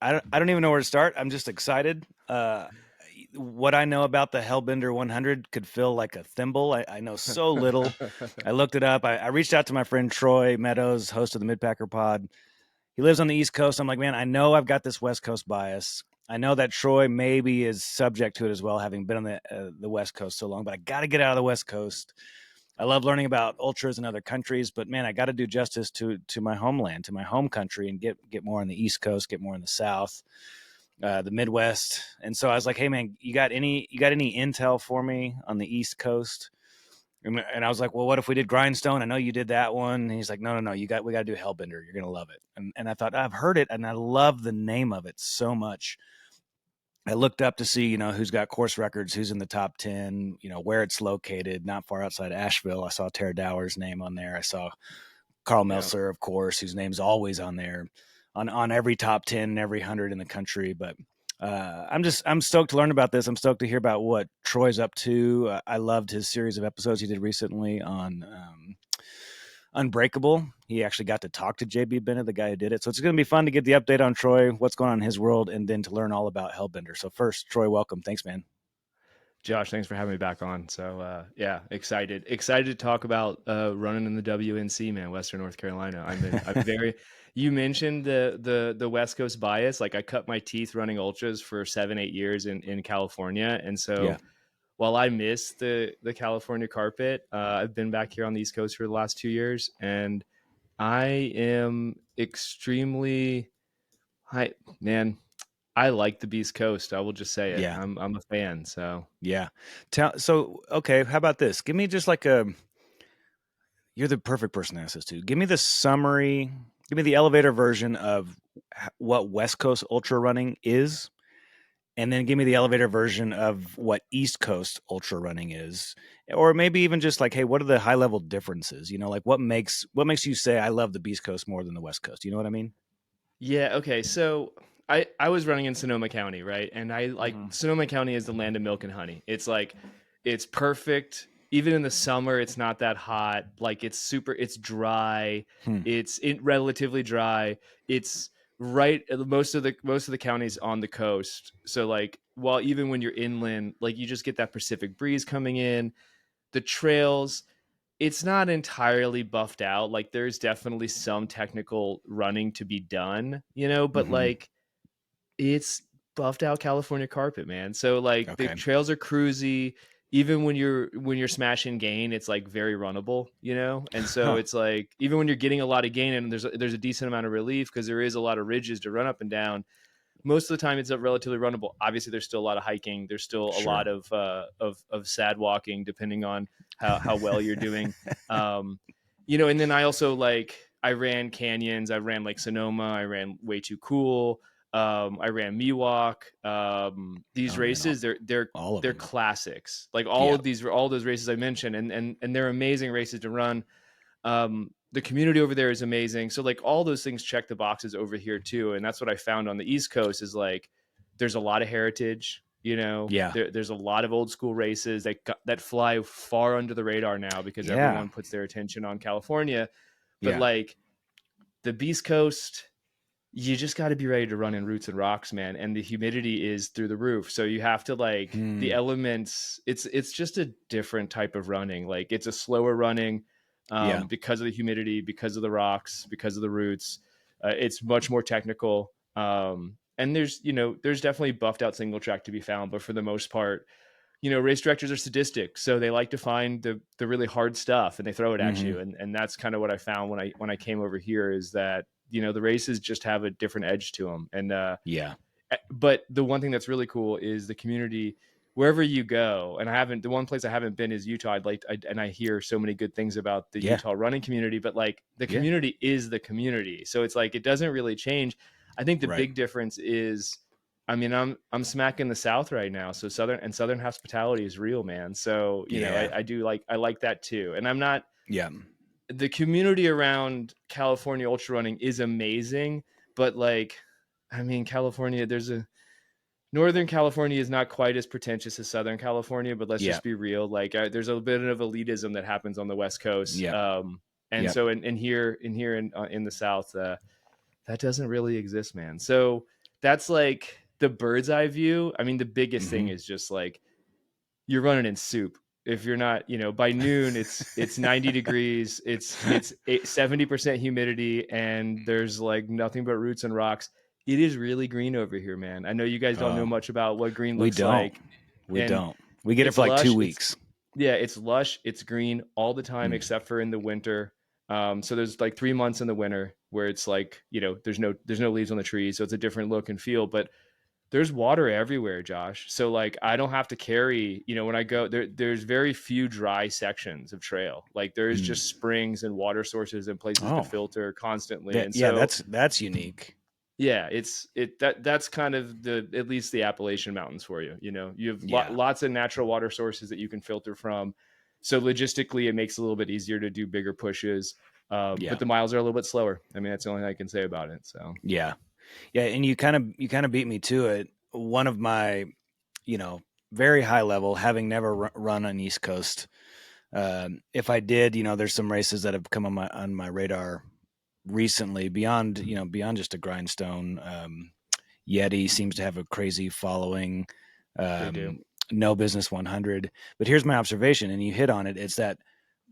I don't even know where to start. I'm just excited. What I know about the Hellbender 100 could feel like a thimble. I know so little. I looked it up. I reached out to my friend Troy Meadows, host of the Midpacker Pod. He lives on the East Coast. I'm like, man, I know I've got this West Coast bias. I know that Troy maybe is subject to it as well, having been on the West Coast so long. But I got to get out of the West Coast. I love learning about ultras in other countries, but man, I got to do justice to my homeland, to my home country, and get more on the East Coast, get more in the South, the Midwest. And so I was like, hey man, you got any intel for me on the East Coast? And I was like, well, what if we did Grindstone? I know you did that one. And he's like, no, we got to do Hellbender. You're gonna love it. And I thought, I've heard it, and I love the name of it so much. I looked up to see, who's got course records, who's in the top 10, where it's located, not far outside Asheville. I saw Tara Dower's name on there. I saw Carl Meltzer, of course, whose name's always on there on every top 10 and every 100 in the country. But I'm stoked to learn about this. I'm stoked to hear about what Troy's up to. I loved his series of episodes he did recently on Unbreakable. He actually got to talk to JB Bennett, the guy who did it. So it's going to be fun to get the update on Troy, what's going on in his world, and then to learn all about Hellbender. So first, Troy, welcome. Thanks, man. Josh, thanks for having me back on. So yeah, excited to talk about running in the WNC, man, Western North Carolina. I'm very. You mentioned the West Coast bias. Like I cut my teeth running ultras for 7-8 years in California, and so. Yeah. While I miss the California carpet, I've been back here on the East Coast for the last 2 years, and I am extremely, I like the Beast Coast. I will just say it. Yeah. I'm a fan. So yeah. Okay. How about this? Give me just like you're the perfect person to ask this to. Give me the summary. Give me the elevator version of what West Coast ultra running is. And then give me the elevator version of what East Coast ultra running is, or maybe even just like, hey, what are the high level differences? Like what makes you say I love the East Coast more than the West Coast? You know what I mean? Yeah. Okay. So I was running in Sonoma County, right? And I like Sonoma County is the land of milk and honey. It's like it's perfect. Even in the summer, it's not that hot. Like it's dry. It's relatively dry. It's right. Most of the counties on the coast. So like, while even when you're inland, like you just get that Pacific breeze coming in. The trails, it's not entirely buffed out. Like there's definitely some technical running to be done, but like it's buffed out California carpet, man. So like the trails are cruisy. Even when you're smashing gain, it's like very runnable, And so it's like, even when you're getting a lot of gain and there's a decent amount of relief because there is a lot of ridges to run up and down. Most of the time it's relatively runnable. Obviously there's still a lot of hiking. There's still a lot of sad walking, depending on how well you're doing. And then I also I ran canyons. I ran like Sonoma. I ran Way Too Cool. I ran Miwok. These races, they're classics. Like all those races I mentioned, and they're amazing races to run. The community over there is amazing. So like all those things check the boxes over here too. And that's what I found on the East Coast is like, there's a lot of heritage, there's a lot of old school races that fly far under the radar now because everyone puts their attention on California. But like the Beast Coast, you just got to be ready to run in roots and rocks, man. And the humidity is through the roof. So you have to the elements, it's just a different type of running. Like it's a slower running because of the humidity, because of the rocks, because of the roots. It's much more technical. And there's definitely buffed out single track to be found, but for the most part, race directors are sadistic. So they like to find the really hard stuff and they throw it at you. And that's kind of what I found when I came over here is that, the races just have a different edge to them. And but the one thing that's really cool is the community wherever you go. And the one place I haven't been is Utah. And I hear so many good things about the Utah running community, but like the community is the community. So it's like, it doesn't really change. I think the big difference is, I mean, I'm smacking the South right now. So Southern hospitality is real, man. So, I like that too. And I'm not, the community around California ultra running is amazing, but like, I mean, California, Northern California is not quite as pretentious as Southern California, but let's just be real. Like there's a bit of elitism that happens on the West Coast. So in here in the South, that doesn't really exist, man. So that's like the bird's eye view. I mean, the biggest thing Mm-hmm. is just like you're running in soup. If you're not, by noon, it's 90 degrees, it's 70% humidity, and there's like nothing but roots and rocks. It is really green over here, man. I know you guys don't know Oh, much about what green we looks don't. like, We and don't. We get it it's for like two lush. weeks. It's lush. It's green all the time, Mm. except for in the winter. So there's like 3 months in the winter where it's like, there's no leaves on the trees, so it's a different look and feel. But there's water everywhere, Josh. So like I don't have to carry, when I go there's very few dry sections of trail. Like there is Mm. just springs and water sources and places to Oh, filter constantly. And yeah, so that's unique. yeah, that's kind of at least the Appalachian Mountains for you. You have Yeah. lots of natural water sources that you can filter from. So logistically, it makes it a little bit easier to do bigger pushes. Yeah. But the miles are a little bit slower. I mean, that's the only thing I can say about it. So Yeah. Yeah. And you kind of beat me to it. One of my, you know, very high level, having never run on East Coast. If I did, there's some races that have come on my radar recently beyond just a grindstone. Yeti seems to have a crazy following. they do. Um, no Business 100. But here's my observation, and you hit on it. It's that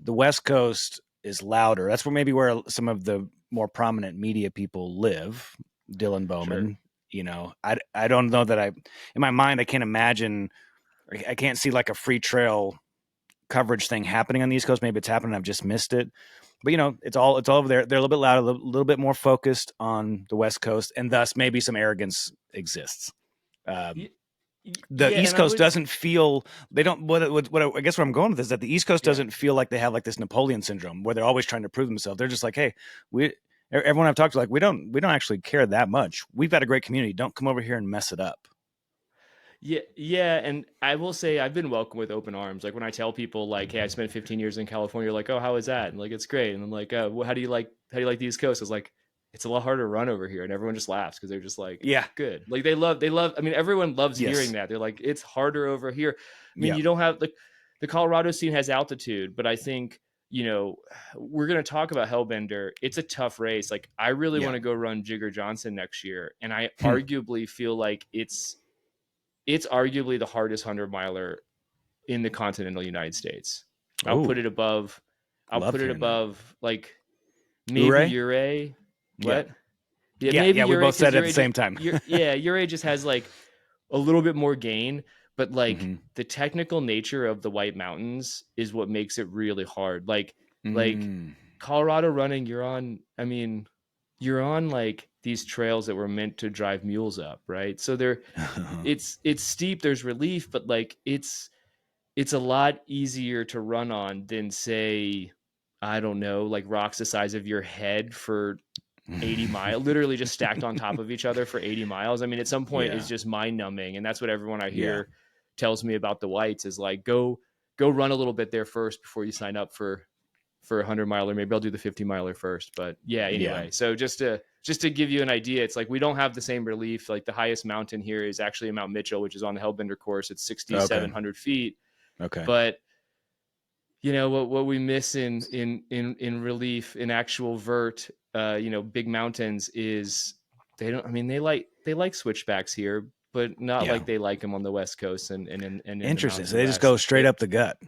the West Coast is louder. That's where some of the more prominent media people live. Dylan Sure. Bowman. I don't know that in my mind I can't imagine. I can't see like a free trail coverage thing happening on the East Coast. Maybe it's happening. I've just missed it. But it's all over there. They're a little bit louder, a little bit more focused on the West Coast, and thus maybe some arrogance exists. Um, the Yeah, East and I Coast would. doesn't feel they don't. I guess where I'm going with this is that the East Coast Yeah. doesn't feel like they have like this Napoleon syndrome where they're always trying to prove themselves. They're just like, hey, everyone I've talked to, like, we don't actually care that much. We've got a great community. Don't come over here and mess it up. Yeah, and I will say I've been welcomed with open arms. Like when I tell people, like, "Hey, I spent 15 years in California," like, "Oh, how is that?" And like, "It's great." And I'm like, well, how do you like the East Coast?" It's like, it's a lot harder to run over here, and everyone just laughs because they're just like, Yeah. good. Like they love. I mean, everyone loves hearing Yes. that. They're like, it's harder over here. I mean, Yeah. you don't have the Colorado scene has altitude, but I think we're going to talk about Hellbender. It's a tough race. Like I really Yeah. want to go run Jigger Johnson next year, and I Hmm. arguably feel like it's arguably the hardest 100-miler in the continental United States. I'll put Oh, it above. I'll love put it hearing that. above like maybe Ouray? Uray. Yeah. What? Yeah, Yeah. maybe Yeah. We Uray both because said it at the Uray just same time. Uray just has like a little bit more gain, but like Mm-hmm. the technical nature of the White Mountains is what makes it really hard. Like Mm. Colorado running, you're on. I mean, you're on like these trails that were meant to drive mules up, right? So it's steep, there's relief, but like it's a lot easier to run on than say, I don't know, like rocks the size of your head for 80 miles, literally just stacked on top of each other for 80 miles. I mean, at some point it's Yeah. just mind numbing. And that's what everyone I Yeah. hear tells me about the whites is like, go run a little bit there first before you sign up for a 100-miler. Maybe I'll do the 50-miler first. But yeah, Yeah. anyway. So just to give you an idea, it's like we don't have the same relief. Like the highest mountain here is actually Mount Mitchell, which is on the Hellbender course. It's Okay. 6,700 feet. Okay. But what we miss in relief in actual vert, big mountains is they don't. I mean, they like switchbacks here, but not Yeah. like they like them on the West Coast and in the Interesting. mountains So they just go west. straight up the gut.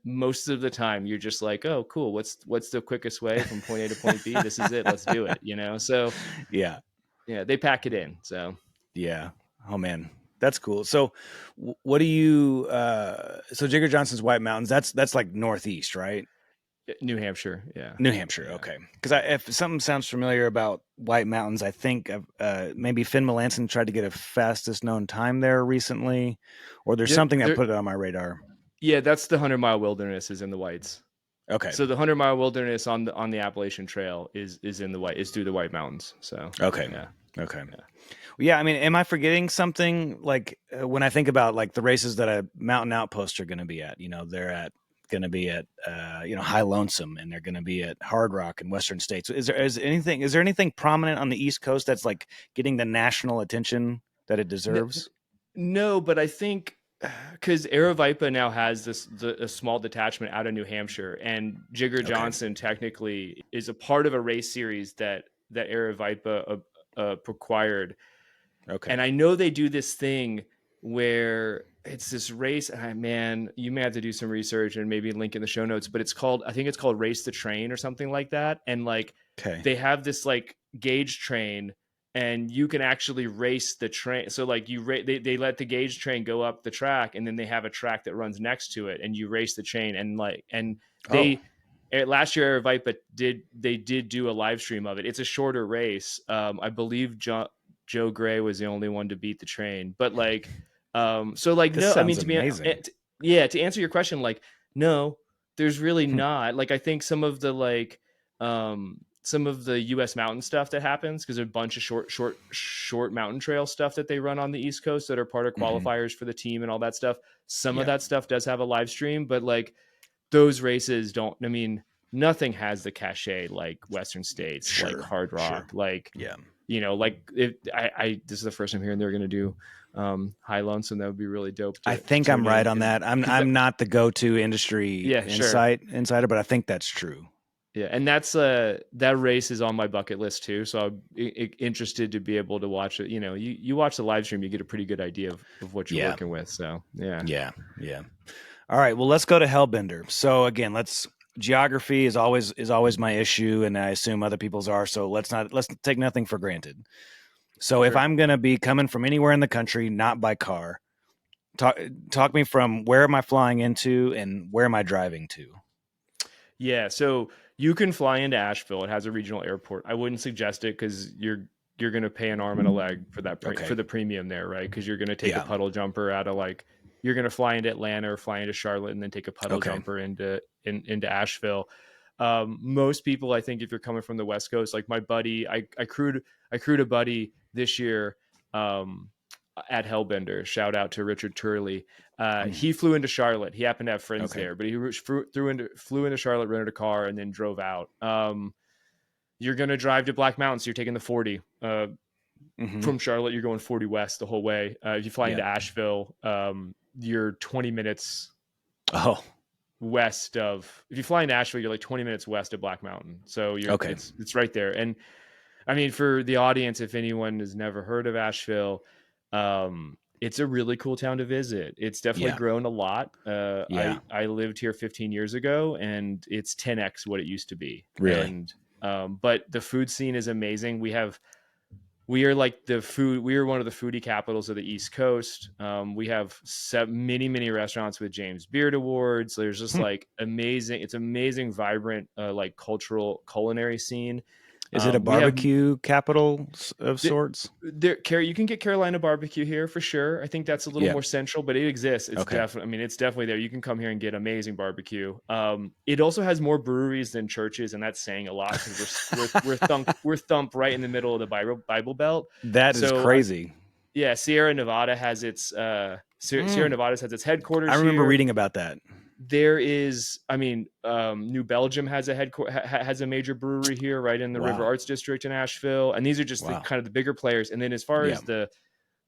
Most of the time you're just like, oh cool, what's the quickest way from point A to point B? This is it, let's do it. So Yeah. yeah, they pack it in. So Yeah. Oh man, that's cool. So, what do you? So Jigger Johnson's White Mountains. That's like northeast, right? New Hampshire, yeah. New Hampshire. Yeah. Okay. Because if something sounds familiar about White Mountains, I think maybe Finn Melanson tried to get a fastest known time there recently, or there's There, something that there, put it on my radar. yeah, that's the 100-mile wilderness is in the whites. Okay. So the 100-mile wilderness on the Appalachian Trail is through the White Mountains. So Okay. yeah. Okay. Yeah. Yeah, I mean, am I forgetting something? Like when I think about like the races that a Mountain Outpost are going to be at, they're going to be at High Lonesome, and they're going to be at Hard Rock and Western States. Is there anything prominent on the East Coast that's like getting the national attention that it deserves? No, but I think because Aravaipa now has a small detachment out of New Hampshire, and Jigger Okay. Johnson technically is a part of a race series that Aravaipa acquired. Okay. And I know they do this thing where it's this race. Man, you may have to do some research and maybe link in the show notes, but I think it's called Race the Train or something like that. And like, Okay. they have this like gauge train, and you can actually race the train. So like they let the gauge train go up the track, and then they have a track that runs next to it, and you race the train. And Oh, they, last year Vipa did do a live stream of it. It's a shorter race. I believe Joe Gray was the only one to beat the train. But like, so like, this no, I sounds mean, amazing. yeah, to answer your question, like, no, there's really not. Like, I think some of the US mountain stuff that happens, because there's a bunch of short mountain trail stuff that they run on the East Coast that are part of qualifiers for the team and all that stuff. Some of Yeah. that stuff does have a live stream, but like, those races don't, I mean, nothing has the cachet like Western States, like Sure. Hard Sure. Rock, like, Yeah. like, this is the first I'm hearing they're going to do High Lonesome. That would be really dope I to think tune I'm right in. on that. Because I'm not the go-to industry yeah, sure. insider, but I think that's true. Yeah, and that's that race is on my bucket list too. So I'm interested to be able to watch it. You watch the live stream, you get a pretty good idea of what you're Yeah. working with. So yeah. Yeah. Yeah. All right. Well, let's go to Hellbender. So again, geography is always my issue, and I assume other people's are. So let's take nothing for granted. So if Sure. I'm going to be coming from anywhere in the country, not by car, talk me from where am I flying into and where am I driving to? Yeah, so you can fly into Asheville. It has a regional airport. I wouldn't suggest it because you're going to pay an arm and a leg for that Okay. for the premium there, right? Because you're going to take a Yeah. puddle jumper out of like, you're going to fly into Atlanta or fly into Charlotte and then take a puddle Okay. jumper into Asheville. Most people, I think, if you're coming from the West Coast, like my buddy, I crewed a buddy this year at Hellbender. Shout out to Richard Turley. He flew into Charlotte. He happened to have friends Okay. there, but he flew into Charlotte, rented a car, and then drove out. You're going to drive to Black Mountain, so you're taking the 40. From Charlotte, you're going 40 west the whole way. If you fly into Asheville, you're 20 minutes west of. If you fly into Asheville, you're like 20 minutes west of Black Mountain. So it's right there. And I mean, for the audience, if anyone has never heard of Asheville, it's a really cool town to visit. It's definitely grown a lot. I lived here 15 years ago, and it's 10x what it used to be. Really? And but the food scene is amazing. We are one of the foodie capitals of the East Coast. We have many restaurants with James Beard Awards. There's just like amazing. It's amazing, vibrant, like cultural culinary scene. Is it a barbecue capital of sorts? You can get Carolina barbecue here for sure. I think that's a little more central, but it exists. It's definitely there. You can come here and get amazing barbecue. It also has more breweries than churches, and that's saying a lot because we're thumped right in the middle of the Bible Belt. That is crazy. Sierra Nevada has its headquarters. I remember here. reading about that. There is, New Belgium has has a major brewery here, right in the River Arts District in Asheville, and these are just kind of the bigger players. And then as far as the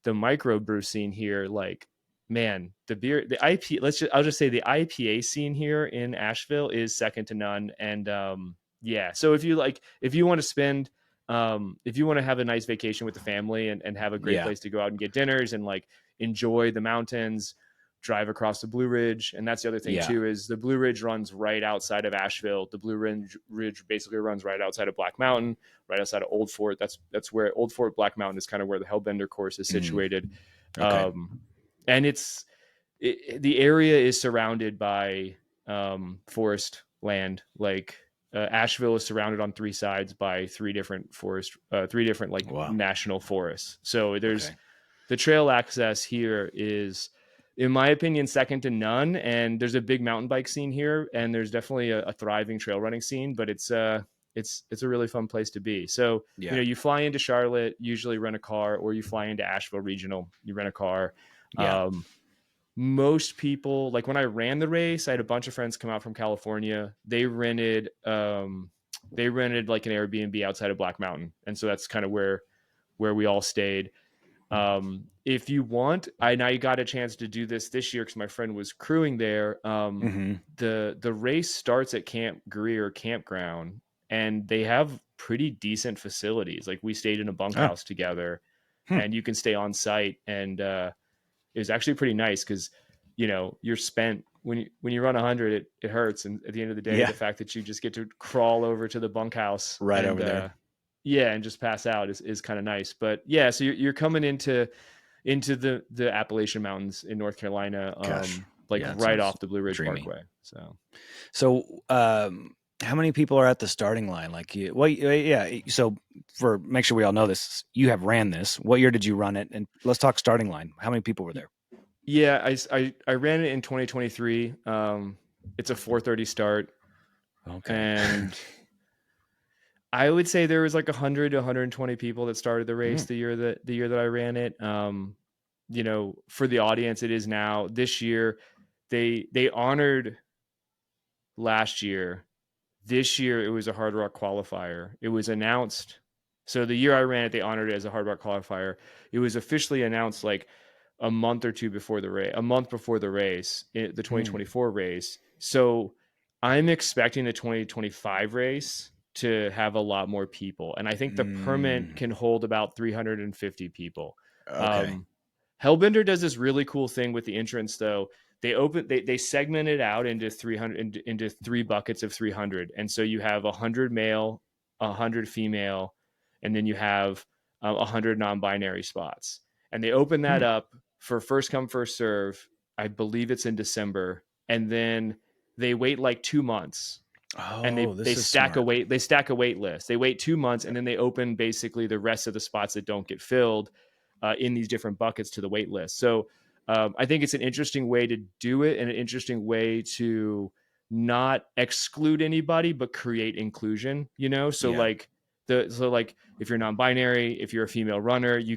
micro brew scene here, like, man, the I'll just say the IPA scene here in Asheville is second to none. And so if you want to have a nice vacation with the family and have a great place to go out and get dinners and like enjoy the mountains, drive across the Blue Ridge. And that's the other thing too, is the Blue Ridge runs right outside of Asheville. The Blue Ridge basically runs right outside of Black Mountain, right outside of Old Fort. That's where Old Fort, Black Mountain is kind of where the Hellbender course is situated. Okay. And the area is surrounded by forest land. Like Asheville is surrounded on three sides by three different national forests. So there's the trail access here is, in my opinion, second to none. And there's a big mountain bike scene here, and there's definitely a thriving trail running scene, but it's a really fun place to be. So, you fly into Charlotte, usually rent a car, or you fly into Asheville Regional, you rent a car. Most people, like when I ran the race, I had a bunch of friends come out from California. They rented like an Airbnb outside of Black Mountain. And so that's kind of where we all stayed. If you want, I got a chance to do this year because my friend was crewing there. The race starts at Camp Greer campground, and they have pretty decent facilities. Like we stayed in a bunkhouse together. Hmm. and you can stay on site. And it was actually pretty nice because, you're spent when you run 100, it hurts. And at the end of the day, Yeah. the fact that you just get to crawl over to the bunkhouse Right and over there. yeah, and just pass out is kind of nice. But yeah, so you're coming into the Appalachian Mountains in North Carolina, Gosh. like Yeah. It right sounds off the Blue Ridge dreamy. Parkway. So, how many people are at the starting line? Like, yeah. So, for make sure we all know this, you have ran this. What year did you run it? And let's talk starting line. How many people were there? Yeah, I ran it in 2023. It's a 4:30 start, Okay. and I would say there was like 100 to 120 people that started the race Mm. the year that I ran it. For the audience, it is now this year. They honored last year. This year, it was a Hard Rock qualifier. It was announced. So the year I ran it, they honored it as a Hard Rock qualifier. It was officially announced like a month or two before the race, a month before the race, the Mm. 2024 race. So I'm expecting the 2025 race to have a lot more people. And I think the permit Mm. can hold about 350 people. Okay. Um, Hellbender does this really cool thing with the entrance, though. They segment it out into 300 into three buckets of 300, and so you have 100 male, 100 female, and then you have 100 non-binary spots, and they open that Hmm. up for first come first serve. I believe it's in December, and then they wait like 2 months, and Oh, they this is stack a smart. wait list. They wait 2 months, and then they open basically the rest of the spots that don't get filled in these different buckets to the wait list. So I think it's an interesting way to do it, and an interesting way to not exclude anybody but create inclusion. So Yeah. like if you're non-binary, if you're a female runner, you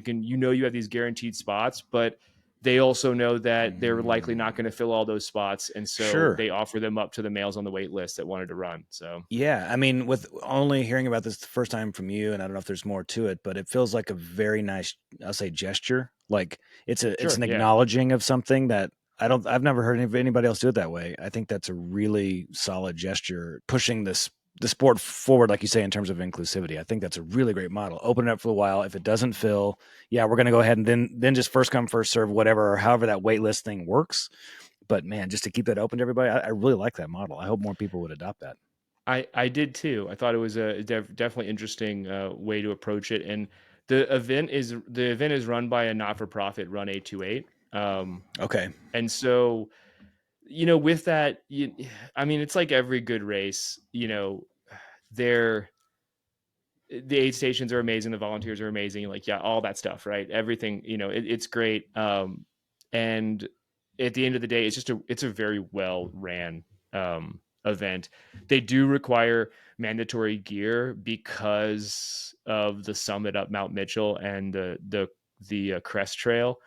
have these guaranteed spots, but they also know that they're likely not Mm. going to fill all those spots, and so Sure. they offer them up to the males on the wait list that wanted to run. So Yeah, I mean, with only hearing about this the first time from you, and I don't know if there's more to it, but it feels like a very nice, I'll say, gesture. Like it's sure, an yeah. acknowledging of something that I've never heard anybody else do it that way. I think that's a really solid gesture, pushing the sport forward, like you say, in terms of inclusivity. I think that's a really great model. Open it up for a while. If it doesn't fill, yeah, we're going to go ahead and then just first come first serve, whatever, or however that wait list thing works. But man, just to keep that open to everybody, I really like that model. I hope more people would adopt that. I did too. I thought it was a definitely interesting way to approach it. And the event is run by a not for profit, Run 828. Okay. And so with that, I mean, it's like every good race. They're the aid stations are amazing, the volunteers are amazing, like yeah, all that stuff, right? Everything, it's great. And at the end of the day, it's a very well ran event. They do require mandatory gear because of the summit up Mount Mitchell and the crest trail.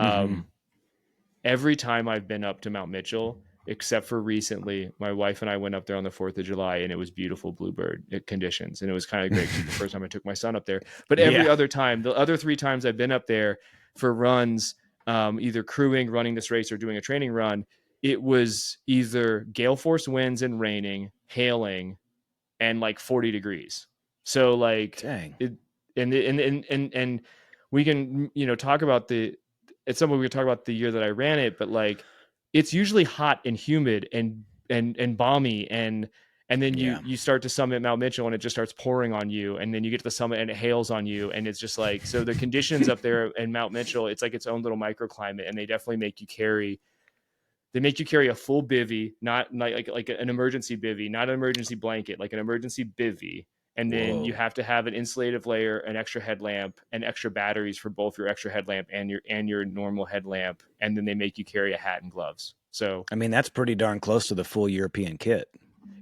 Mm-hmm. um every time I've been up to Mount Mitchell, except for recently, my wife and I went up there on the 4th of July, and it was beautiful bluebird conditions. And it was kind of great too, the first time I took my son up there. But every Yeah. other time, the other 3 times I've been up there for runs, either crewing, running this race, or doing a training run, it was either gale force winds and raining, hailing, and like 40 degrees. So like Dang. it, and we can, talk about at some point we can talk about the year that I ran it, but like it's usually hot and humid and balmy, and then you Yeah. you start to summit Mount Mitchell and it just starts pouring on you, and then you get to the summit and it hails on you, and it's just like, so the conditions up there in Mount Mitchell, it's like its own little microclimate, and they definitely make you carry a full bivy, not like an emergency bivy, not an emergency blanket, like an emergency bivy. And then you Whoa. have to have an insulative layer, an extra headlamp, and extra batteries for both your extra headlamp and your normal headlamp. And then they make you carry a hat and gloves. So I mean, that's pretty darn close to the full European kit.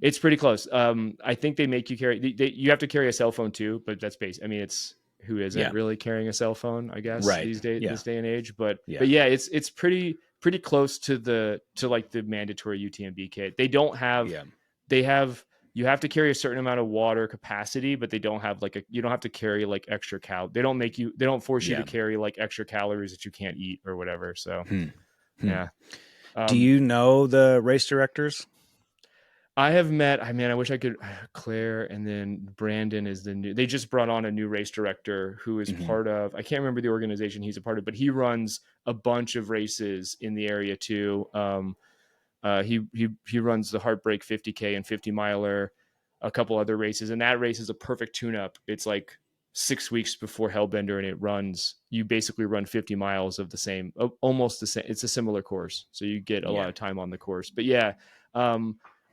it's pretty close. I think they make you carry. You have to carry a cell phone too, but that's base. I mean, it's who isn't Yeah. really carrying a cell phone, I guess, Right. Yeah. this day and age. But Yeah. yeah, it's pretty close to like the mandatory UTMB kit. They don't have. Yeah. They have. You have to carry a certain amount of water capacity, but they don't have you don't have to carry like extra They don't make you. They don't force you to Yeah. carry like extra calories that you can't eat or whatever. So Hmm. Hmm. yeah. Do Um, you know the race directors? I have met, I wish I could, Claire, and then Brandon is they just brought on a new race director who is Mm-hmm. part of, I can't remember the organization he's a part of, but he runs a bunch of races in the area too. He runs the Heartbreak 50K and 50 miler, a couple other races, and that race is a perfect tune-up. It's like 6 weeks before Hellbender, and you basically run 50 miles of the same, almost the same. It's a similar course, so you get a lot Yeah. of time on the course. But yeah,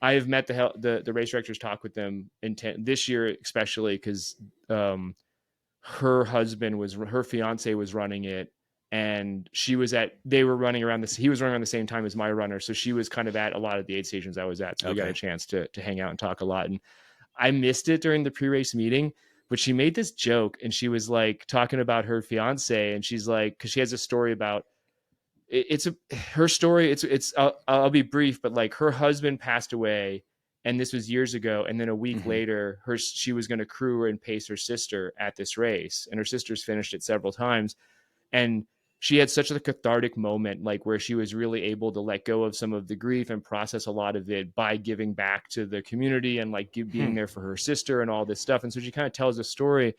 I have met the race directors, talk with them this year, especially because her fiance was running it, and they were running around this. He was running around the same time as my runner, so she was kind of at a lot of the aid stations I was at. So we got a chance to hang out and talk a lot. And I missed it during the pre-race meeting, but she made this joke, and she was like talking about her fiance, and she's like, because she has a story about her story. I'll be brief, but like her husband passed away, and this was years ago. And then a week Mm-hmm. later, she was going to crew and pace her sister at this race, and her sister's finished it several times. And she had such a cathartic moment, like where she was really able to let go of some of the grief and process a lot of it by giving back to the community and like being there for her sister and all this stuff. And so she kind of tells a story,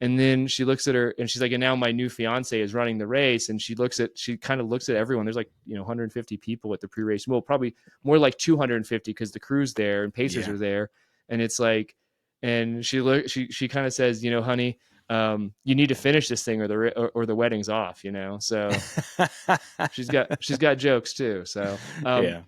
and then she looks at her and she's like, and now my new fiance is running the race. And she kind of looks at everyone. There's like, 150 people at the pre-race. Well, probably more like 250 because the crew's there and pacers are there. And it's like, and she kind of says, honey, you need to finish this thing or the wedding's off, so she's got jokes too. So, Yeah.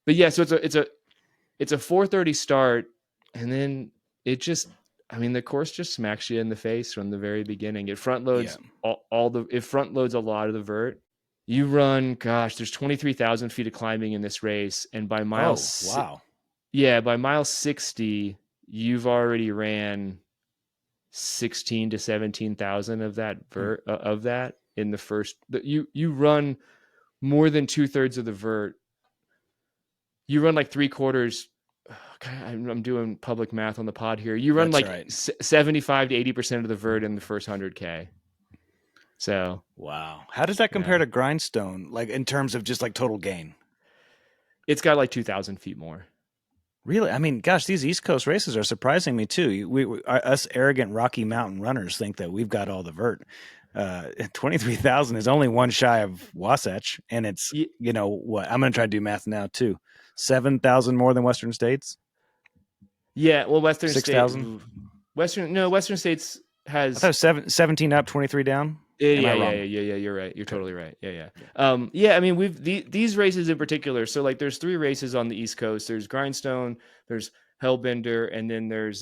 but yeah, so it's a 4:30 start, and then it just, the course just smacks you in the face from the very beginning. It front loads it front loads a lot of the vert. You run, gosh, there's 23,000 feet of climbing in this race, and by Wow. by mile 60, you've already ran 16 to 17,000 of that of that in the first. You run more than 2/3 of the vert. You run like 3/4. I'm doing public math on the pod here. You run That's like right. 75 to 80% of the vert in the first 100K. So wow, how does that compare to Grindstone, like in terms of just like total gain? It's got like 2,000 feet more. Really? I mean, gosh, these East Coast races are surprising me too. Us arrogant Rocky Mountain runners think that we've got all the vert. 23,000 is only one shy of Wasatch, and it's what I'm going to try to do math now too. 7,000 more than Western States. Yeah, well, Western 6,000. Western States has. I thought 17 up, 23 down. Yeah. You're right. You're totally right. Yeah. I mean, these races in particular. So like, there's 3 races on the East Coast. There's Grindstone, there's Hellbender, and then there's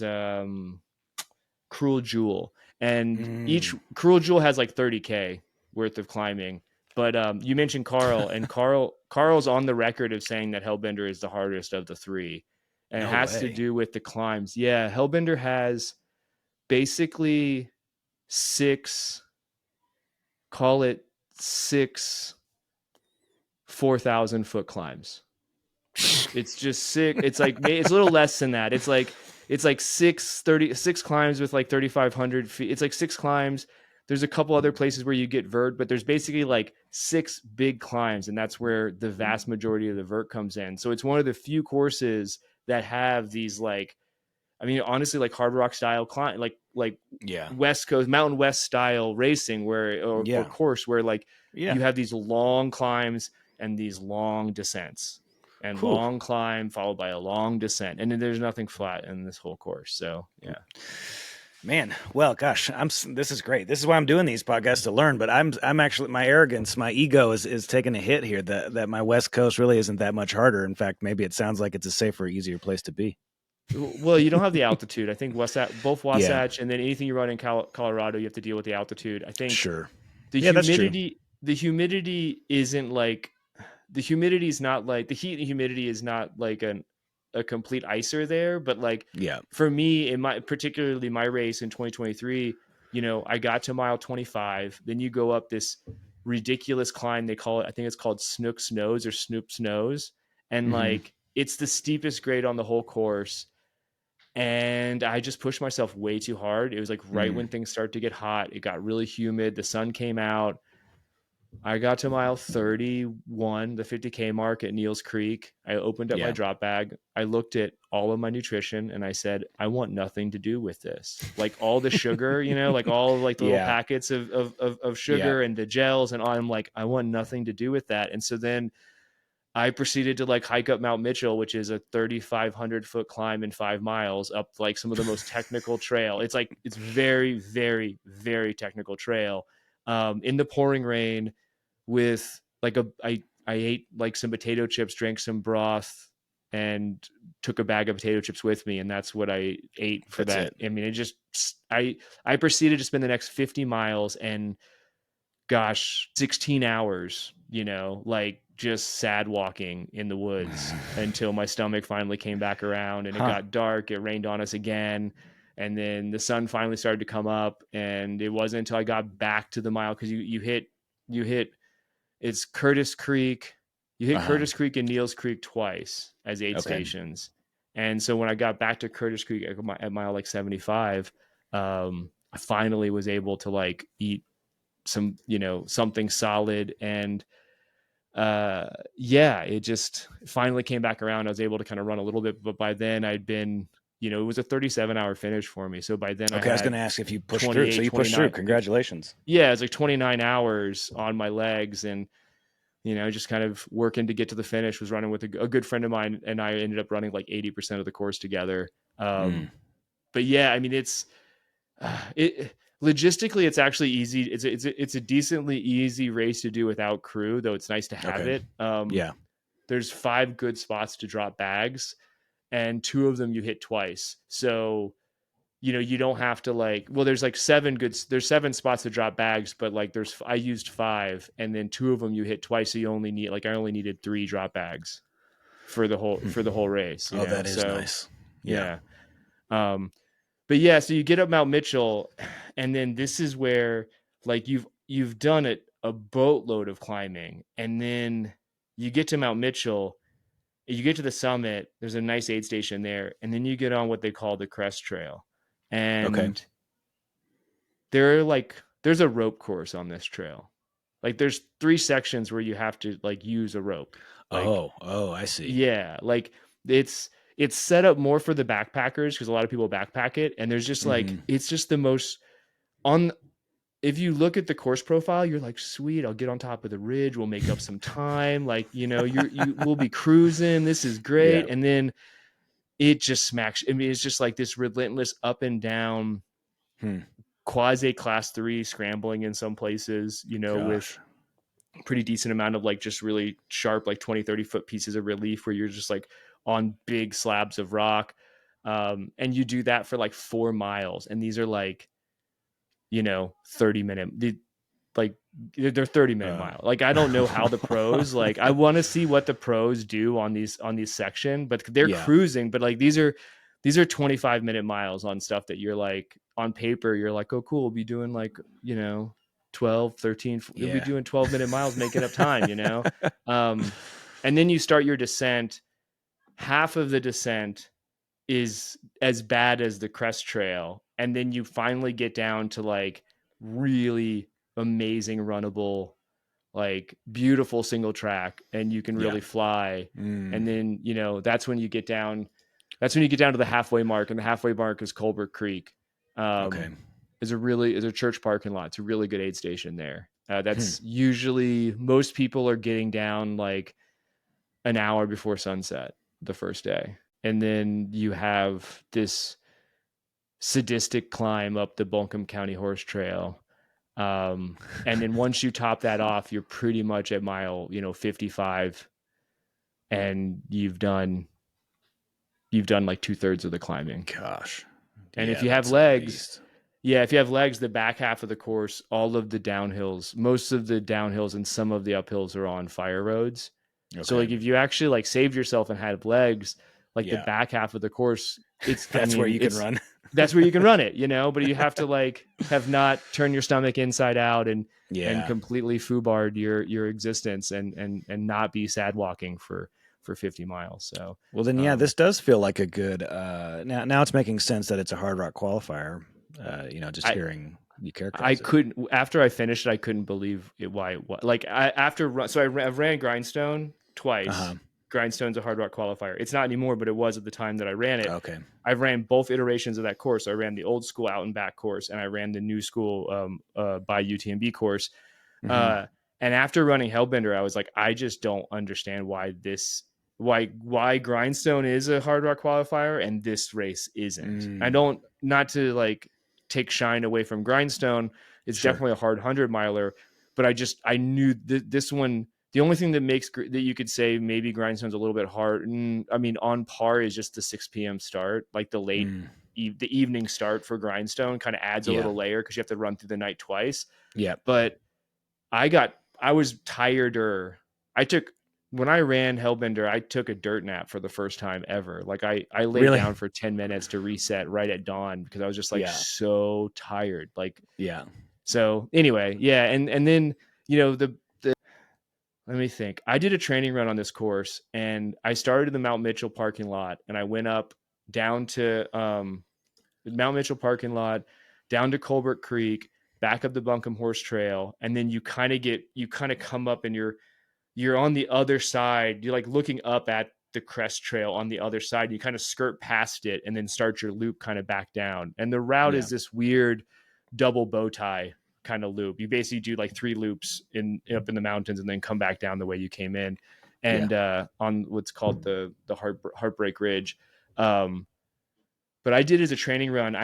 Cruel Jewel. And each Cruel Jewel has like 30K worth of climbing. But you mentioned Carl, and Carl's on the record of saying that Hellbender is the hardest of the 3, and it has to do with the climbs. Yeah, Hellbender has basically 6. Call it 6 4,000-foot climbs. It's just sick. It's like, it's a little less than that. It's like 6 climbs with like 3,500 feet. It's like 6 climbs. There's a couple other places where you get vert, but there's basically like 6 big climbs, and that's where the vast majority of the vert comes in. So it's one of the few courses that have these, like, honestly, like hard rock style climb, like West Coast, Mountain West style racing, or course where like you have these long climbs and these long descents, and long climb followed by a long descent, and then there's nothing flat in this whole course. So yeah. Man, well, gosh, this is great. This is why I'm doing these podcasts, to learn. But I'm actually, my arrogance, my ego is taking a hit here. That my West Coast really isn't that much harder. In fact, maybe it sounds like it's a safer, easier place to be. Well, you don't have the altitude. I think both Wasatch and then anything you run in Colorado, you have to deal with the altitude. I think the humidity. The humidity isn't like the humidity is not like the heat and humidity is not like a complete icer there, but like for me, in particularly my race in 2023, I got to mile 25. Then you go up this ridiculous climb. They call it, I think it's called Snook's Nose or Snoop's Nose, and like it's the steepest grade on the whole course. And I just pushed myself way too hard. It was like right when things start to get hot. It got really humid. The sun came out. I got to mile 31, the 50K mark at Neal's Creek. I opened up my Yeah. drop bag. I looked at all of my nutrition and I said, I want nothing to do with this. Like all the sugar, like all of like the little Yeah. packets of Yeah. sugar and the gels and all. I'm like, I want nothing to do with that. And so then I proceeded to like hike up Mount Mitchell, which is a 3,500 foot climb in 5 miles up like some of the most technical trail. It's very, very, very technical trail in the pouring rain with like I ate like some potato chips, drank some broth, and took a bag of potato chips with me, and that's what I ate for That's that. it. I mean, I proceeded to spend the next 50 miles and gosh, 16 hours, like just sad walking in the woods until my stomach finally came back around and it got dark. It rained on us again. And then the sun finally started to come up. And it wasn't until I got back to the mile because you hit it's Curtis Creek. You hit Curtis Creek and Neal's Creek twice as aid stations. And so when I got back to Curtis Creek at mile like 75, I finally was able to like eat some, something solid. And it just finally came back around. I was able to kind of run a little bit, but by then I'd been, it was a 37-hour finish for me. So by then I was going to ask if you pushed through. So you pushed 29 through. Congratulations. Yeah, it's like 29 hours on my legs and, just kind of working to get to the finish. Was running with a good friend of mine and I ended up running like 80% of the course together. But yeah, I mean, it's logistically, it's actually easy. It's a decently easy race to do without crew, though it's nice to have it. There's 5 good spots to drop bags and 2 of them you hit twice. So, you don't have to there's 7 spots to drop bags, but like I used 5 and then 2 of them you hit twice. So you only need I only needed 3 drop bags for the whole race. That is nice. Yeah. But yeah, so you get up Mount Mitchell and then this is where like you've done a boatload of climbing and then you get to Mount Mitchell, you get to the summit, there's a nice aid station there, and then you get on what they call the Crest Trail. And there's a rope course on this trail. Like there's 3 sections where you have to like use a rope. I see. Yeah, like it's set up more for the backpackers because a lot of people backpack it, and there's just it's just the most if you look at the course profile, you're like, sweet, I'll get on top of the ridge, we'll make up some time, like we'll be cruising, this is great. And then it just smacks. I mean, it's just like this relentless up and down quasi class 3 scrambling in some places, with pretty decent amount of like just really sharp, like 20-30 foot pieces of relief where you're just like on big slabs of rock. And you do that for like 4 miles. And these are like, 30-minute, like they're 30-minute mile. Like, I don't know how the pros, like, I want to see what the pros do on these section, but they're cruising, but like, these are 25-minute miles on stuff that you're like, on paper, you're like, oh, cool. We'll be doing like, 12, 13, you'll be doing 12-minute miles, making up time, and then you start your descent. Half of the descent is as bad as the Crest Trail. And then you finally get down to like really amazing runnable, like beautiful single track, and you can really fly. And then, that's when you get down to the halfway mark, and the halfway mark is Colbert Creek. Is a church parking lot. It's a really good aid station there. That's usually most people are getting down like an hour before sunset the first day. And then you have this sadistic climb up the Buncombe County Horse Trail. And then once you top that off, you're pretty much at mile, 55, and you've done like 2/3 of the climbing. Gosh. And if you have legs, the back half of the course, all of the downhills, most of the downhills and some of the uphills are on fire roads. So like if you actually like saved yourself and had legs, like the back half of the course, that's where you can run. That's where you can run it, but you have to like have not turned your stomach inside out and completely foobarred your existence and not be sad walking for 50 miles. So, well then, this does feel like a good, now it's making sense that it's a hard rock qualifier. Hearing You I characterize it? couldn't, after I finished it, I couldn't believe why it was. Like I've ran Grindstone twice. Uh-huh. Grindstone's a hard rock qualifier. It's not anymore, but it was at the time that I ran it. Okay. I've ran both iterations of that course. I ran the old school out and back course, and I ran the new school by UTMB course. Mm-hmm. And after running Hellbender, I was like, I just don't understand why Grindstone is a hard rock qualifier and this race isn't. I don't, not to like take shine away from Grindstone. It's Sure. definitely a hard 100-miler, but I knew this one. The only thing that makes that you could say maybe Grindstone's a little bit hard. I mean, on par is just the 6 p.m. start, like the late the evening start for Grindstone kind of adds a little layer because you have to run through the night twice. Yeah. But I was tireder. When I ran Hellbender, I took a dirt nap for the first time ever. Like I laid down for 10 minutes to reset right at dawn because I was just like so tired. Like, so anyway, yeah. And then, let me think. I did a training run on this course and I started in the Mount Mitchell parking lot and I went up down to the Mount Mitchell parking lot, down to Colbert Creek, back up the Buncombe Horse Trail. And then you kind of come up and you're on the other side. You're like looking up at the crest trail on the other side. You kind of skirt past it and then start your loop kind of back down. And the route is this weird double bow tie kind of loop. You basically do like 3 loops up in the mountains and then come back down the way you came in. And on what's called the Heartbreak Ridge. But I did as a training run.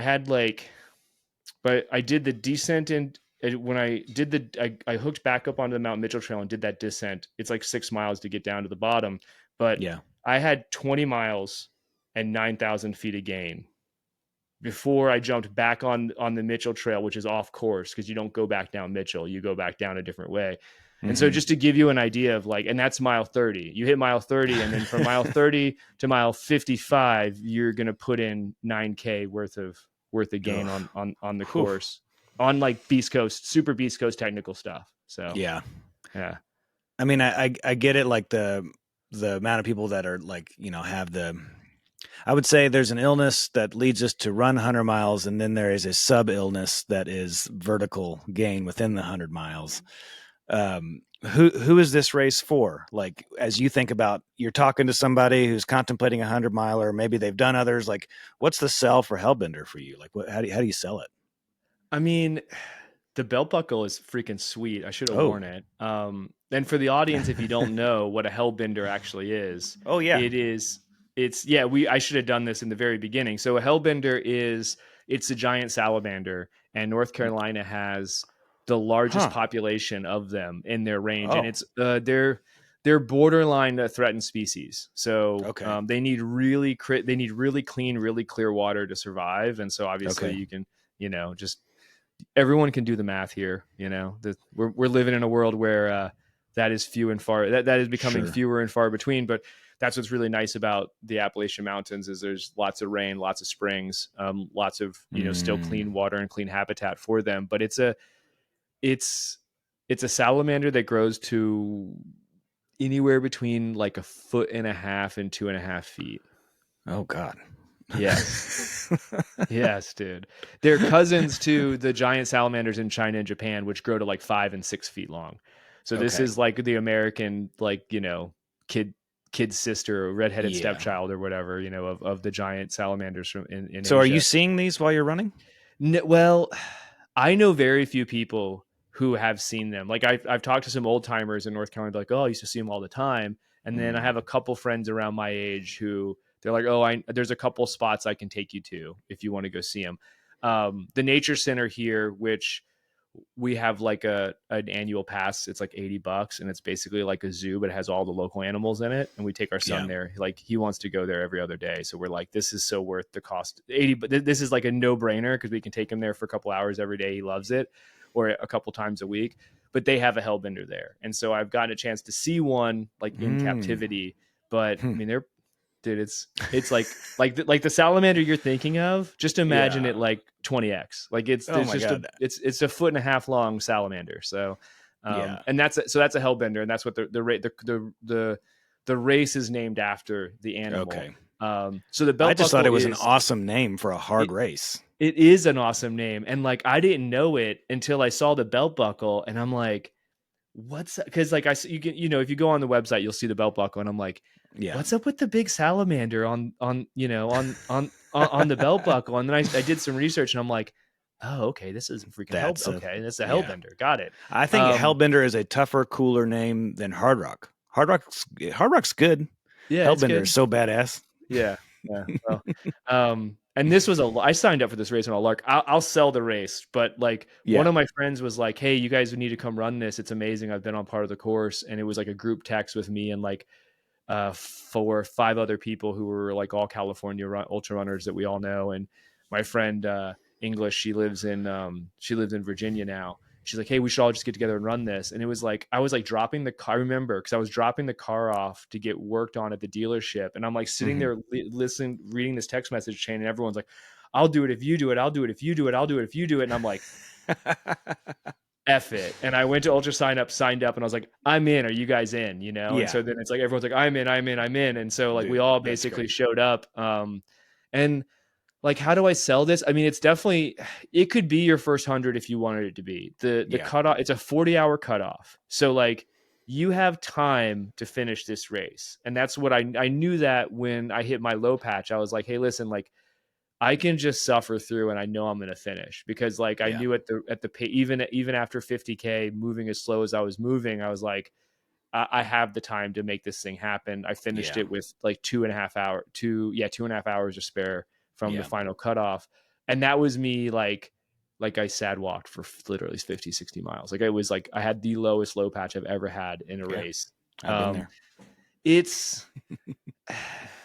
But I did the descent and when I did I hooked back up onto the Mount Mitchell Trail and did that descent. It's like 6 miles to get down to the bottom, but I had 20 miles and 9,000 feet of gain before I jumped back on the Mitchell Trail, which is off course because you don't go back down Mitchell, you go back down a different way. And so just to give you an idea of like, and that's mile 30, you hit mile 30 and then from mile 30 to mile 55, you're going to put in 9K worth of gain on the course on like super Beast Coast technical stuff. So, yeah. I mean, I get it. Like the amount of people that are like, have I would say there's an illness that leads us to run 100 miles. And then there is a sub illness that is vertical gain within the 100 miles. Who is this race for? Like, as you think about, you're talking to somebody who's contemplating 100 miler, maybe they've done others. Like, what's the sell for Hellbender for you? Like, how do you sell it? I mean, the belt buckle is freaking sweet. I should have worn it. And for the audience, if you don't know what a Hellbender actually is, I should have done this in the very beginning. So a Hellbender it's a giant salamander, and North Carolina has the largest population of them in their range, and it's they're borderline threatened species. So they need really clean, really clear water to survive, and so obviously you can just everyone can do the math here. We're living in a world where that is few and far that is becoming fewer and far between, but that's what's really nice about the Appalachian Mountains is there's lots of rain, lots of springs, lots of still clean water and clean habitat for them. But it's a salamander that grows to anywhere between like 1.5 feet and 2.5 feet. Oh God. Yes. Yes, dude. They're cousins to the giant salamanders in China and Japan, which grow to like 5 and 6 feet long. So this is like the American, like, kid sister or redheaded stepchild or whatever, of the giant salamanders from in So Asia. Are you seeing these while you're running? Well, I know very few people who have seen them. Like I've talked to some old timers in North Carolina, like, oh, I used to see them all the time. And then I have a couple friends around my age who they're like, oh, there's a couple spots I can take you to if you want to go see them. The Nature Center here, which we have like an annual pass. It's like $80 and it's basically like a zoo, but it has all the local animals in it. And we take our son there. Like he wants to go there every other day. So we're like, this is so worth the cost. 80, but this is like a no brainer because we can take him there for a couple hours every day. He loves it, or a couple times a week, but they have a Hellbender there. And so I've gotten a chance to see one like in captivity, but I mean, it's like the salamander you're thinking of. Just imagine it like 20x. Like it's a 1.5 foot long salamander. So, and that's a Hellbender, and that's what the race is named after the animal. So the I belt just thought buckle it was an is awesome name for a hard it, race. it is an awesome name. And like, I didn't know it until I saw the belt buckle, and I'm like, what's that? Cause like you can, if you go on the website, you'll see the belt buckle, and I'm like, Yeah. what's up with the big salamander on the belt buckle? And then I did some research, and I'm like, oh, okay, this is freaking okay, that's a Yeah. Hellbender. Got it. I think Hellbender is a tougher, cooler name than Hard Rock. Hard Rock's good. Yeah, it's Hellbender good. is so badass. Yeah. Yeah. Well, and this was I signed up for this race on a lark. I'll sell the race, but like one Yeah. of my friends was like, hey, you guys need to come run this. It's amazing. I've been on part of the course. And it was like a group text with me and like 4 or 5 other people who were like all California ultra runners that we all know. And my friend English, she lives in Virginia now. She's like, hey, we should all just get together and run this. And it was like, I was like dropping the car. I remember because I was dropping the car off to get worked on at the dealership. And I'm like sitting there listening, reading this text message chain. And everyone's like, I'll do it if you do it. I'll do it if you do it. I'll do it if you do it. And I'm like, F it. And I went to Ultra signed up, and I was like, I'm in. Are you guys in? Yeah. And so then it's like, everyone's like, I'm in. And so like, Dude, we all basically showed up. And like, how do I sell this? I mean, it's definitely, it could be your first 100 if you wanted it to be. The cutoff, it's a 40-hour cutoff. So like, you have time to finish this race. And that's what I knew that when I hit my low patch. I was like, hey, listen, like, I can just suffer through, and I know I'm going to finish, because like I knew at the even after 50K moving as slow as I was moving, I was like, I have the time to make this thing happen. I finished it with like 2.5 hours to spare from the final cutoff. And that was me like I sad walked for literally 50, 60 miles. Like, it was like, I had the lowest low patch I've ever had in a race. I've been there. It's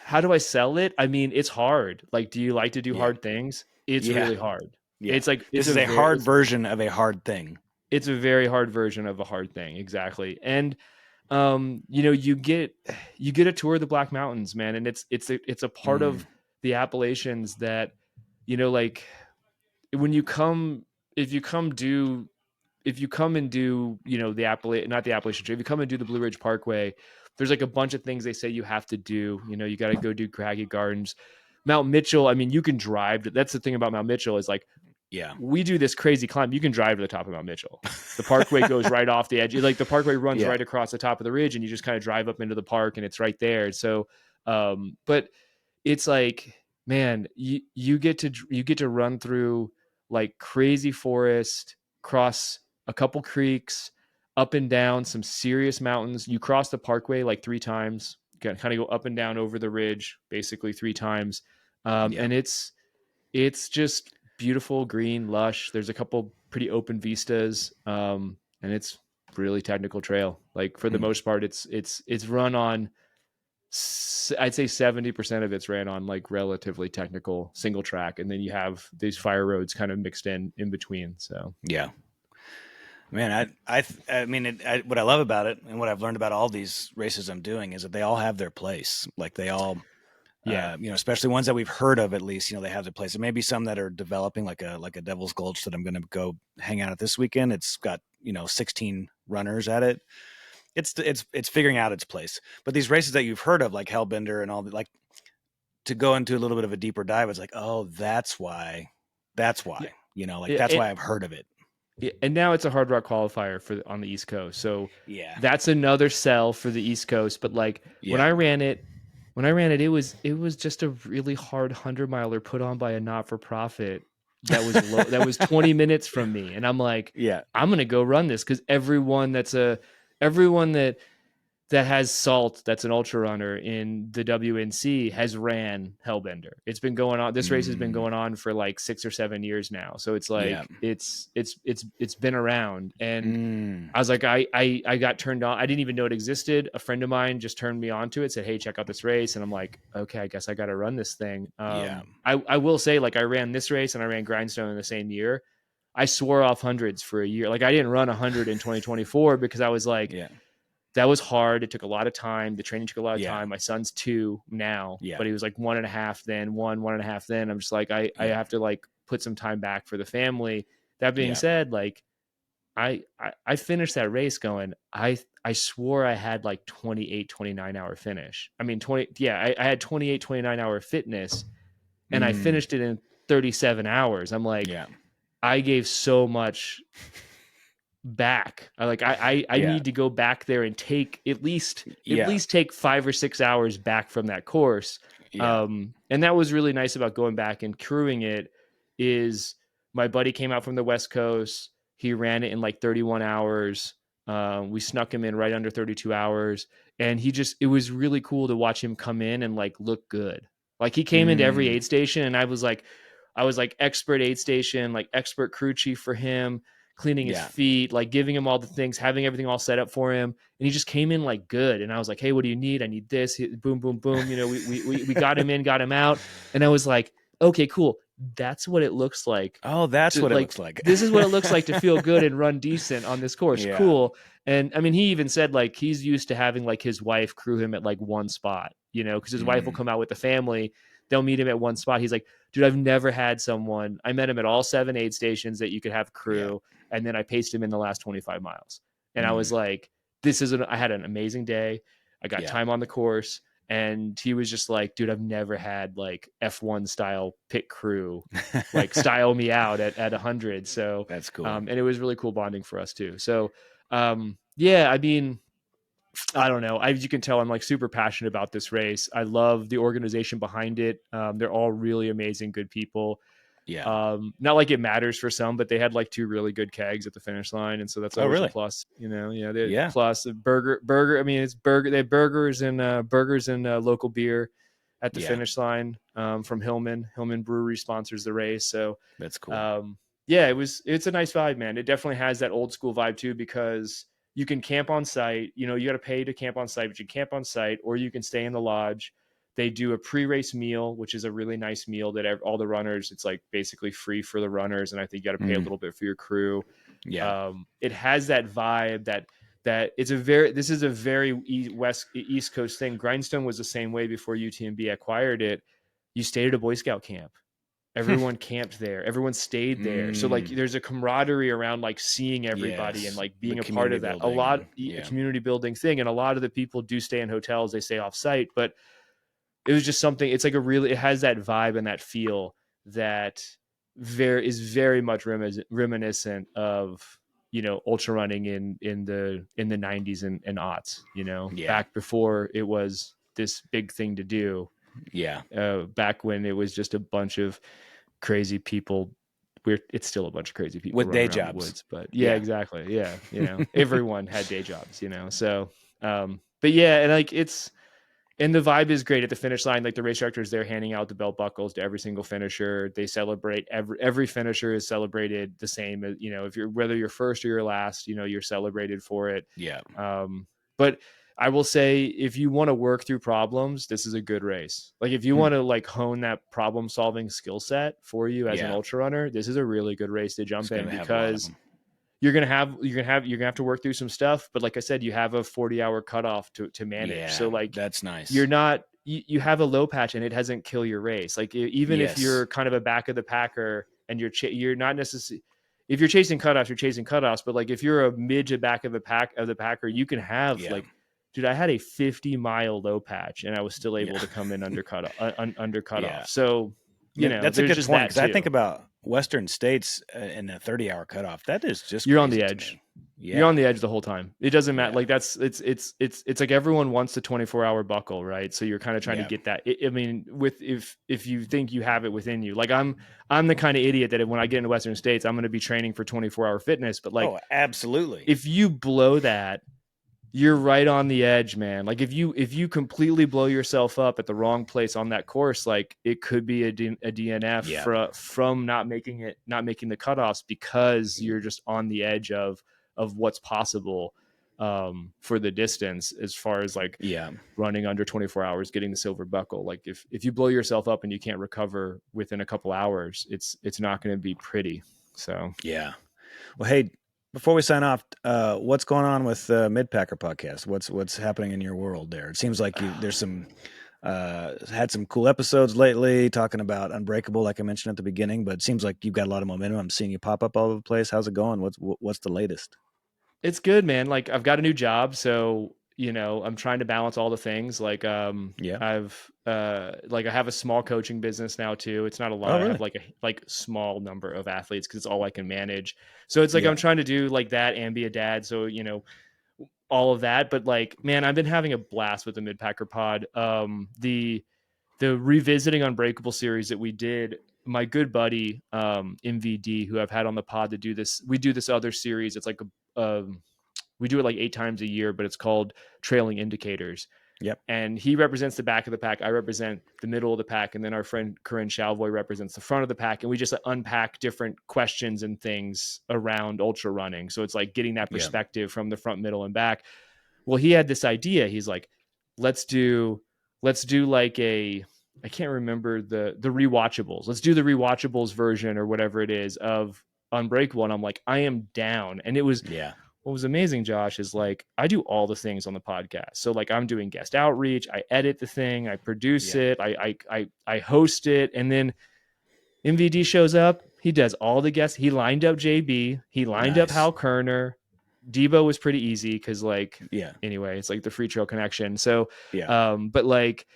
how do I sell it? I mean, it's hard. Like, do you like to do hard things? It's really hard. Yeah. It's like, this is a hard version of a hard thing. It's a very hard version of a hard thing. Exactly. And you get a tour of the Black Mountains, man. And it's a part of the Appalachians that, like, when you come, if you come and do, the not the Appalachian Trail, if you come and do the Blue Ridge Parkway, there's like a bunch of things they say you have to do. You got to go do Craggy Gardens. Mount Mitchell, I mean, you can drive. That's the thing about Mount Mitchell is like, we do this crazy climb. You can drive to the top of Mount Mitchell. The parkway goes right off the edge. Like, the parkway runs right across the top of the ridge, and you just kind of drive up into the park, and it's right there. So, but it's like, man, you get to run through like crazy forest, cross a couple creeks, up and down some serious mountains. You cross the parkway like 3 times, kind of go up and down over the ridge, basically 3 times. And it's just beautiful, green, lush. There's a couple pretty open vistas. And it's really technical trail. Like, for the most part, it's run on, I'd say 70% of it's ran on like relatively technical single track. And then you have these fire roads kind of mixed in between. So, yeah. Man, I mean, what I love about it, and what I've learned about all these races I'm doing, is that they all have their place. Like, they all, especially ones that we've heard of, at least, they have their place. There may be some that are developing, like a Devil's Gulch that I'm going to go hang out at this weekend. It's got 16 runners at it. It's figuring out its place. But these races that you've heard of, like Hellbender and all, like, to go into a little bit of a deeper dive, it's like, oh, that's why, that's why I've heard of it. Yeah, and now it's a Hard Rock qualifier on the East Coast. So that's another sell for the East Coast. But like, when I ran it, it was just a really hard 100-miler put on by a not-for-profit that was low, that was 20 minutes from me. And I'm like, I'm going to go run this, because everyone that has salt, that's an ultra runner in the WNC, has ran Hellbender. It's been going on. This race has been going on for like 6 or 7 years now. So it's like, it's been around. And I was like, I got turned on. I didn't even know it existed. A friend of mine just turned me on to it, said, hey, check out this race. And I'm like, okay, I guess I got to run this thing. I will say, like, I ran this race and I ran Grindstone in the same year. I swore off hundreds for a year. Like, I didn't run 100 in 2024 because I was like, that was hard. It took a lot of time. The training took a lot of time. My son's 2 now, but he was like 1.5 then, 1.5 then. I'm just like, I have to like put some time back for the family. That being said, like, I finished that race going, I swore I had like 28, 29 hour finish. I mean, 20, yeah, I had 28, 29 hour fitness, and I finished it in 37 hours. I'm like, Yeah. I gave so much back. I Yeah. need to go back there and take at least Yeah. take 5 or 6 hours back from that course. Yeah. And that was really nice about going back and crewing it. Is my buddy came out from the West Coast. He ran it in like 31 hours. We snuck him in right under 32 hours, and it was really cool to watch him come in and like look good. Like he came into every aid station, and I was like expert aid station, like expert crew chief for him, cleaning his feet, like giving him all the things, having everything all set up for him. And he just came in like good. And I was like, hey, what do you need? I need this. Boom, boom, boom. You know, we got him in, got him out. And I was like, okay, cool. That's what it looks like. Oh, that's what it looks like. This is what it looks like to feel good and run decent on this course. Yeah. Cool. And I mean, he even said like he's used to having like his wife crew him at like one spot, you know, because his wife will come out with the family. They'll meet him at one spot. He's like, dude, I've never had someone. I met him at all 7 aid stations that you could have crew. Yeah. And then I paced him in the last 25 miles. And I was like, I had an amazing day. I got time on the course. And he was just like, dude, I've never had like F1 style pit crew, like style me out at 100. So that's cool. And it was really cool bonding for us too. So, yeah, I mean, I don't know. As you can tell, I'm like super passionate about this race. I love the organization behind it. They're all really amazing, good people. Yeah. Not like it matters for some, but they had like 2 really good kegs at the finish line, and so that's always a plus. You know, yeah. Plus burger. I mean, it's burger. They have burgers and local beer at the finish line from Hillman. Hillman Brewery sponsors the race, so that's cool. Yeah, it's a nice vibe, man. It definitely has that old school vibe too, because you can camp on site. You know, you got to pay to camp on site, but you camp on site, or you can stay in the lodge. They do a pre-race meal, which is a really nice meal that all the runners, it's like basically free for the runners. And I think you got to pay a little bit for your crew. Yeah. It has that vibe that this is a very East Coast thing. Grindstone was the same way before UTMB acquired it. You stayed at a Boy Scout camp. Everyone camped there. Everyone stayed there. So like there's a camaraderie around like seeing everybody and like being a part of that. A community building thing. And a lot of the people do stay in hotels. They stay off site, but it was just something. It's like it has that vibe and that feel that is very much reminiscent of, you know, ultra running in the 90s and aughts, you know, back before it was this big thing to do. Yeah. Back when it was just a bunch of crazy people. It's still a bunch of crazy people with day jobs. The woods, but exactly. Yeah. You know, everyone had day jobs, you know? So, but yeah, and like and the vibe is great at the finish line. Like the race directors, they're handing out the belt buckles to every single finisher. They celebrate every finisher is celebrated the same as, you know, whether you're first or you're last, you know, you're celebrated for it. Yeah. But I will say, if you want to work through problems, this is a good race. Like if you want to like hone that problem solving skill set for you as an ultra runner, this is a really good race to jump in, because you're gonna have to work through some stuff. But like I said, you have a 40-hour cutoff to manage. Yeah, so like that's nice. You're not you have a low patch and it doesn't kill your race. Like even if you're kind of a back of the packer and you're not necessarily, if you're chasing cutoffs, you're chasing cutoffs. But like if you're a mid to back of the packer, you can have like, dude, I had a 50-mile low patch and I was still able to come in under cutoff. So, you know, that's a good point, because I think about Western states in a 30-hour cutoff. That is just you're on the edge. You're on the edge the whole time. It doesn't matter. Like it's like everyone wants the 24-hour buckle, right? So you're kind of trying to get that. I mean, if you think you have it within you, like I'm the kind of idiot that when I get into Western states, I'm going to be training for 24-hour fitness. But like, absolutely, if you blow that, you're right on the edge, man. Like if you completely blow yourself up at the wrong place on that course, like it could be a DNF from not making the cutoffs, because you're just on the edge of what's possible for the distance, as far as like running under 24 hours, getting the silver buckle. Like if you blow yourself up and you can't recover within a couple hours, it's not going to be pretty. So well, hey, before we sign off, what's going on with Midpacker Podcast? What's happening in your world there? It seems like there's some Had some cool episodes lately talking about Unbreakable, like I mentioned at the beginning, but it seems like you've got a lot of momentum. I'm seeing you pop up all over the place. How's it going? What's the latest? It's good, man. Like I've got a new job, so I'm trying to balance all the things. Like Yeah. I've like I have a small coaching business now too. It's not a Oh, lot. I have really? like a small number of athletes because it's all I can manage. So it's like Yeah. I'm trying to do like that and be a dad. So all of that. But like, man, I've been having a blast with the Midpacker Pod. The revisiting Unbreakable series that we did, my good buddy MVD, who I've had on the pod to do this, we do this other series. It's like we do it like 8 times a year, but it's called Trailing Indicators. Yep. And he represents the back of the pack. I represent the middle of the pack. And then our friend Corinne Chalvoy represents the front of the pack. And we just unpack different questions and things around ultra running. So it's like getting that Yeah. perspective from the front, middle, and back. Well, he had this idea. He's like, let's do like I can't remember the rewatchables. Let's do the rewatchables version or whatever it is of Unbreakable. And I'm like, I am down. And it was Yeah. what was amazing, Josh, is like I do all the things on the podcast. So like I'm doing guest outreach, I edit the thing, I produce Yeah. it, I host it, and then MVD shows up. He does all the guests. He lined up JB. He lined up Nice. Hal Kerner. Debo was pretty easy because like Yeah. anyway, it's like the free trail connection. So Yeah. but like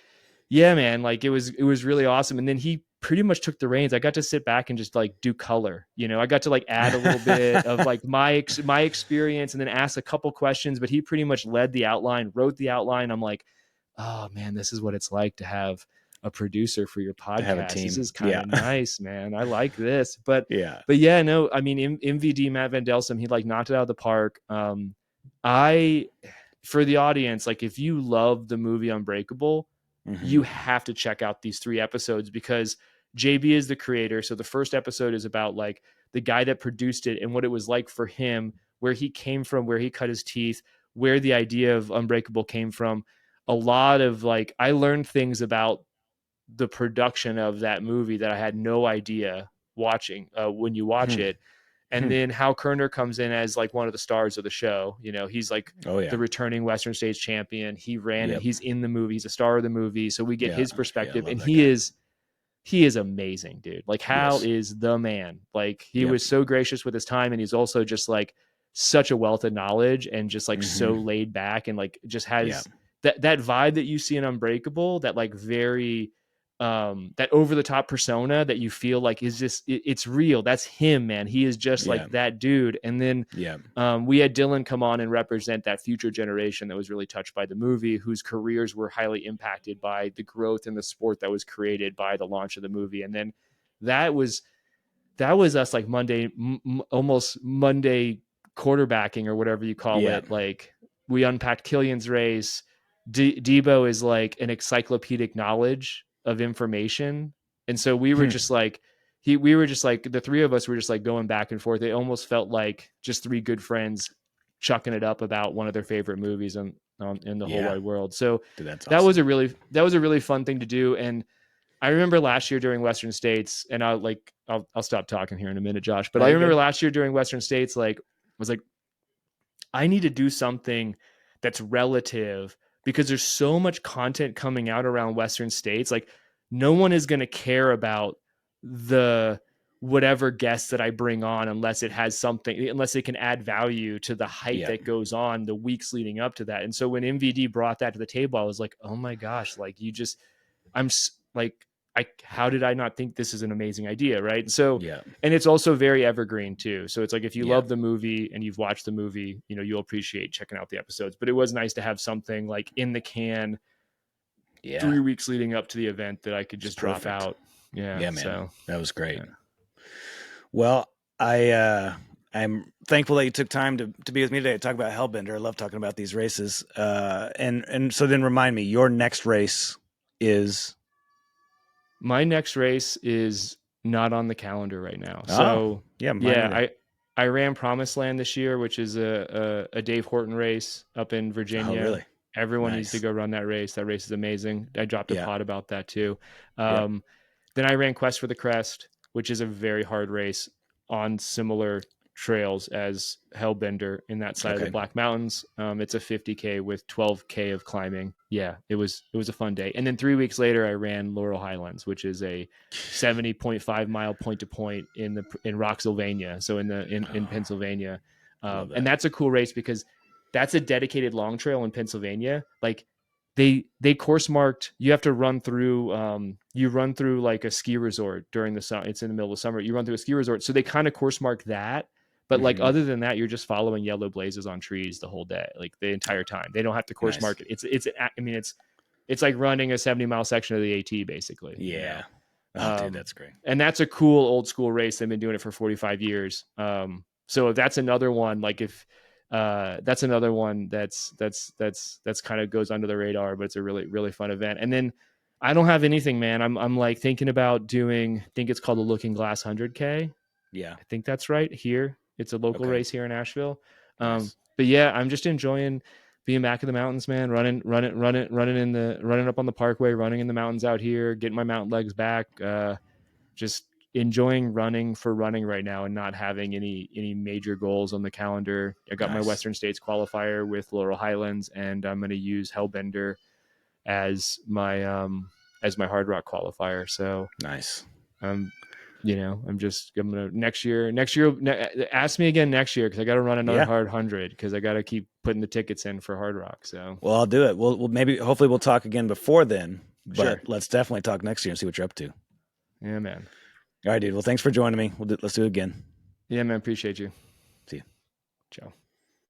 yeah, man, like it was really awesome. And then he pretty much took the reins. I got to sit back and just like do color. I got to like add a little bit of like my experience and then ask a couple questions. But he pretty much led the outline, wrote the outline. I'm like, oh man, this is what it's like to have a producer for your To have a podcast. This team. is kind Yeah. of nice, man. I like this. But Yeah. yeah, no, I mean MVD Matt Van Delsum, he like knocked it out of the park. I for the audience, like if you love the movie Unbreakable, you have to check out these 3 episodes because JB is the creator. So the first episode is about like the guy that produced it and what it was like for him, where he came from, where he cut his teeth, where the idea of Unbreakable came from. A lot of like, I learned things about the production of that movie that I had no idea watching when you watch it. And then Hal Kerner comes in as like one of the stars of the show. He's like Oh, yeah. the returning Western States champion. He ran Yep. it. He's in the movie. He's a star of the movie. So we get Yeah. his Yeah. I perspective, love and that guy. he is amazing, dude. Like Hal Yes. is the man. Like he Yep. was so gracious with his time, and he's also just like such a wealth of knowledge and just like so laid back and like just has that vibe that you see in Unbreakable, that like very that over the top persona that you feel like is just it's real. That's him, man. He is just Yeah. like that dude. And then Yeah. we had Dylan come on and represent that future generation that was really touched by the movie, whose careers were highly impacted by the growth in the sport that was created by the launch of the movie. And then that was us like almost Monday quarterbacking or whatever you call Yeah. it. Like we unpacked Killian's race. Debo is like an encyclopedic knowledge of information. And so we were just like, we were just like, the 3 of us were just like going back and forth. It almost felt like just 3 good friends chucking it up about one of their favorite movies in the whole wide world. So Dude, that's that awesome. was a really fun thing to do. And I remember last year during Western States, and I'll stop talking here in a minute, Josh. But I remember last year during Western States, like was like, I need to do something that's relative because there's so much content coming out around Western States. Like no one is going to care about the whatever guest that I bring on unless it has something, unless it can add value to the hype that goes on the weeks leading up to that. And so when MVD brought that to the table, I was like, oh my gosh, like like, how did I not think this is an amazing idea? Right. So, and it's also very evergreen too. So it's like, if you love the movie and you've watched the movie, you'll appreciate checking out the episodes, but it was nice to have something like in the can 3 weeks leading up to the event that I could just drop out. Yeah. Yeah, man. So that was great. Yeah. Well, I'm thankful that you took time to be with me today to talk about Hellbender. I love talking about these races. And so then remind me, your next race is... My next race is not on the calendar right now. So I ran Promised Land this year, which is a Dave Horton race up in Virginia. Oh, really? Everyone needs to go run that race. That race is amazing. I dropped a pod about that too. Then I ran Quest for the Crest, which is a very hard race on similar trails as Hellbender in that side of the Black Mountains. It's a 50K with 12K of climbing. Yeah, it was a fun day. And then 3 weeks later, I ran Laurel Highlands, which is a 70.5 mile point to point in Roxylvania, so in Pennsylvania. And that's a cool race because that's a dedicated long trail in Pennsylvania. Like they course marked, you have to run through like a ski resort during the summer. It's in the middle of summer. You run through a ski resort. So they kind of course mark that. But like other than that, you're just following yellow blazes on trees the whole day, like the entire time. They don't have to course mark it. It's like running a 70-mile section of the AT basically. Yeah. You know? Oh, dude, that's great. And that's a cool old school race. They've been doing it for 45 years. So that's another one. Like if that's another one that's kind of goes under the radar, but it's a really, really fun event. And then I don't have anything, man. I'm like thinking about doing, I think it's called the Looking Glass 100K. Yeah. I think that's right here. It's a local race here in Asheville. Nice. But yeah, I'm just enjoying being back in the mountains, man, running up on the parkway, running in the mountains out here, getting my mountain legs back, just enjoying running for running right now and not having any major goals on the calendar. I got my Western States qualifier with Laurel Highlands, and I'm going to use Hellbender as my hard rock qualifier. So nice. I'm gonna next year ask me again next year, because I got to run another hard 100, because I got to keep putting the tickets in for hard rock. So well, I'll do it. We'll hopefully we'll talk again before then, but let's definitely talk next year and see what you're up to. Yeah, man. All right, dude. Well, thanks for joining me. Let's do it again. Yeah, man. Appreciate you. See you. Ciao.